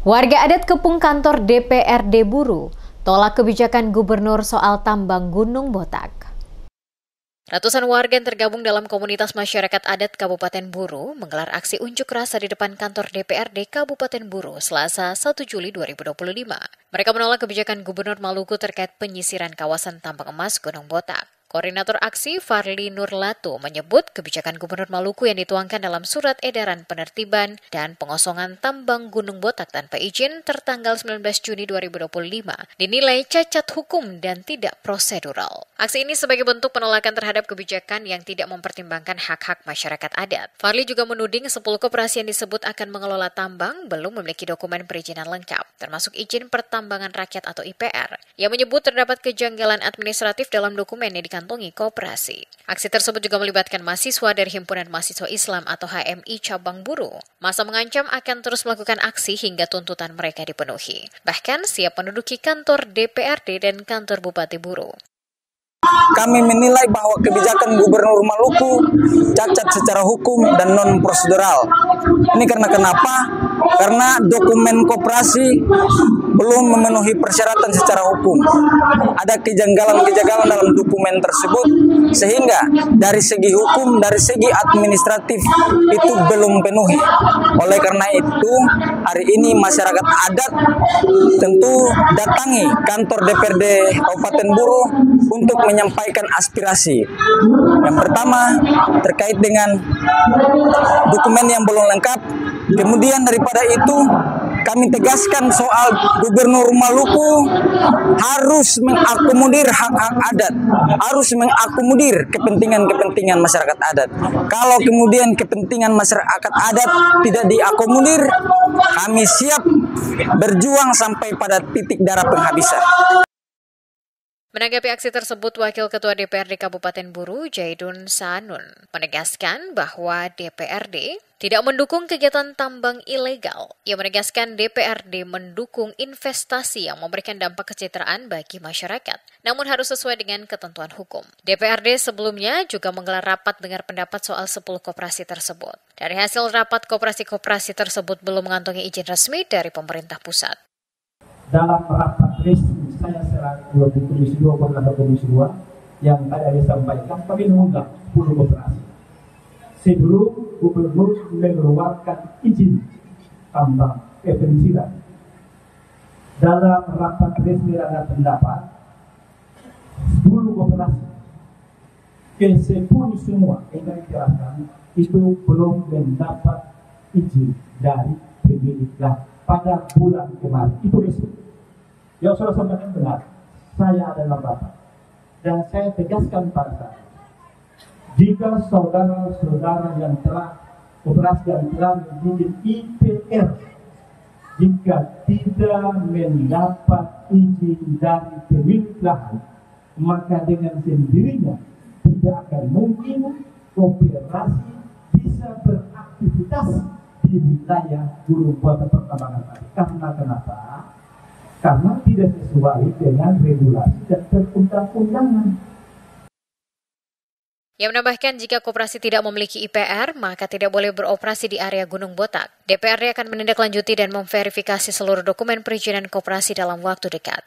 Warga adat kepung kantor DPRD Buru, tolak kebijakan gubernur soal tambang Gunung Botak. Ratusan warga yang tergabung dalam komunitas masyarakat adat Kabupaten Buru menggelar aksi unjuk rasa di depan kantor DPRD Kabupaten Buru Selasa 1 Juli 2025. Mereka menolak kebijakan Gubernur Maluku terkait penyisiran kawasan tambang emas Gunung Botak. Koordinator aksi Farli Nurlato menyebut kebijakan Gubernur Maluku yang dituangkan dalam surat edaran penertiban dan pengosongan tambang Gunung Botak tanpa izin tertanggal 19 Juni 2025 dinilai cacat hukum dan tidak prosedural. Aksi ini sebagai bentuk penolakan terhadap kebijakan yang tidak mempertimbangkan hak-hak masyarakat adat. Farli juga menuding 10 koperasi yang disebut akan mengelola tambang belum memiliki dokumen perizinan lengkap, termasuk izin pertambangan rakyat atau IPR. Ia menyebut terdapat kejanggalan administratif dalam dokumen yang dikantongi koperasi. Aksi tersebut juga melibatkan mahasiswa dari Himpunan Mahasiswa Islam atau HMI Cabang Buru. Masa mengancam akan terus melakukan aksi hingga tuntutan mereka dipenuhi. Bahkan siap menduduki kantor DPRD dan kantor Bupati Buru. Kami menilai bahwa kebijakan Gubernur Maluku cacat secara hukum dan non-prosedural. Ini karena kenapa? Karena dokumen koperasi belum memenuhi persyaratan secara hukum. Ada kejanggalan-kejanggalan dalam dokumen tersebut, sehingga dari segi hukum, dari segi administratif itu belum penuhi. Oleh karena itu, hari ini masyarakat adat tentu datangi kantor DPRD Kabupaten Buru untuk menyampaikan aspirasi. Yang pertama terkait dengan dokumen yang belum lengkap. Kemudian daripada itu kami tegaskan soal Gubernur Maluku harus mengakomodir hak-hak adat, harus mengakomodir kepentingan-kepentingan masyarakat adat. Kalau kemudian kepentingan masyarakat adat tidak diakomodir, kami siap berjuang sampai pada titik darah penghabisan. Menanggapi aksi tersebut, Wakil Ketua DPRD Kabupaten Buru, Jaidun Sanun, menegaskan bahwa DPRD tidak mendukung kegiatan tambang ilegal. Ia menegaskan DPRD mendukung investasi yang memberikan dampak kesejahteraan bagi masyarakat, namun harus sesuai dengan ketentuan hukum. DPRD sebelumnya juga menggelar rapat dengar pendapat soal 10 koperasi tersebut. Dari hasil rapat, koperasi-koperasi tersebut belum mengantongi izin resmi dari pemerintah pusat. Dalam rapat resmi saya selaku Komisi 2 Koordinator Komisi 2 yang tadi disampaikan, kami mengundang 10 koperasi sebelum Gubernur mengeluarkan izin tambang pensiran. Dalam rapat resmi dan pendapat 10 koperasi kesepuluh semua yang dijelaskan itu belum mendapat izin dari pemilik pada bulan kemarin. Itu resmi. Yang sudah sampaikan benar, saya adalah Bapak. Dan saya tegaskan pada saya, jika saudara-saudara yang telah koperasi yang telah memiliki IPR, jika tidak mendapat izin dari pemilik lahan, maka dengan sendirinya tidak akan mungkin koperasi bisa beraktivitas di wilayah Gunung Botak pertambangan tadi. Karena kenapa? Karena tidak sesuai dengan regulasi dan perundang-undangan. Ia menambahkan jika koperasi tidak memiliki IPR, maka tidak boleh beroperasi di area Gunung Botak. DPRD akan menindaklanjuti dan memverifikasi seluruh dokumen perizinan koperasi dalam waktu dekat.